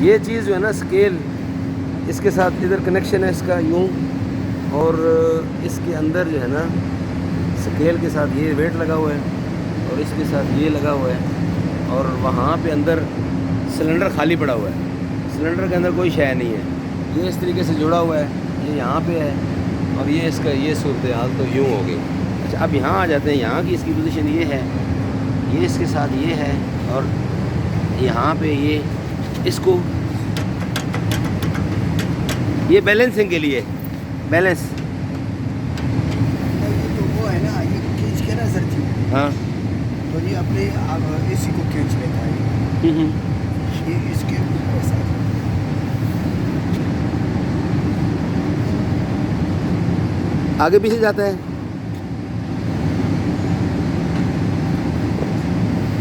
ये चीज़ जो है ना स्केल, इसके साथ इधर कनेक्शन है इसका यूँ, और इसके अंदर जो है ना स्केल के साथ ये वेट लगा हुआ है और इसके साथ ये लगा हुआ है, और वहाँ पे अंदर सिलेंडर खाली पड़ा हुआ है। सिलेंडर के अंदर कोई शय नहीं है। ये इस तरीके से जुड़ा हुआ है, ये यहाँ पे है, और ये इसका ये सूरत हाल तो यूँ हो गई। अच्छा, अब यहाँ आ जाते हैं। यहाँ की इसकी पोजीशन ये है, ये इसके साथ ये है, और यहाँ पे ये इसको, ये बैलेंसिंग के लिए बैलेंस। ये तो वो है ना, ये खींच के ना सर जी, हाँ, तो ये अपने इसी को खींच लेता है। ये इसके ऊपर ऐसा आगे पीछे जाता है।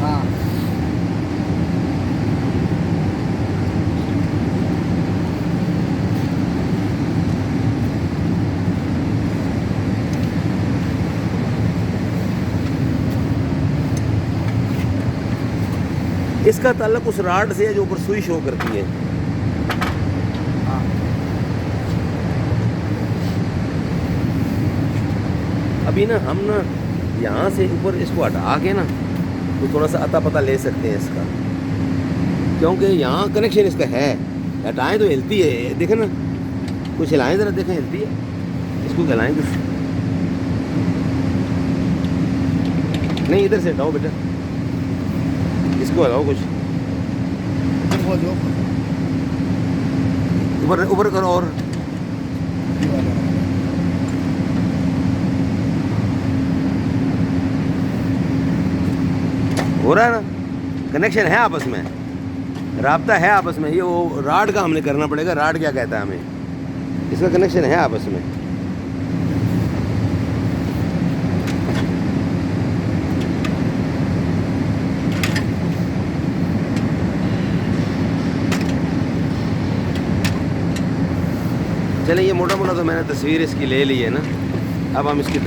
हाँ। इसका ताल्लुक उस राड से है जो ऊपर सुई शो करती है। हाँ। अभी ना हम ना यहाँ से ऊपर इसको हटा के ना तो थोड़ा सा अता पता ले सकते हैं इसका, क्योंकि यहाँ कनेक्शन इसका है। हटाएं तो हिलती है, देखें ना, कुछ हिलाएं ज़रा, देखें हिलती है। इसको हिलाएं कुछ, नहीं इधर से हटाओ बेटा, इसको हटाओ कुछ, वो जो ऊपर ऊपर करो। और ये वाला है। हो रहा है ना, कनेक्शन है आपस में, राब्ता है आपस में। ये वो राड का हमने करना पड़ेगा, राड क्या कहता है हमें, इसका कनेक्शन है आपस में। चलिए, ये मोटा मोटा तो मैंने तस्वीर इसकी ले ली है ना। अब हम इसकी तरफ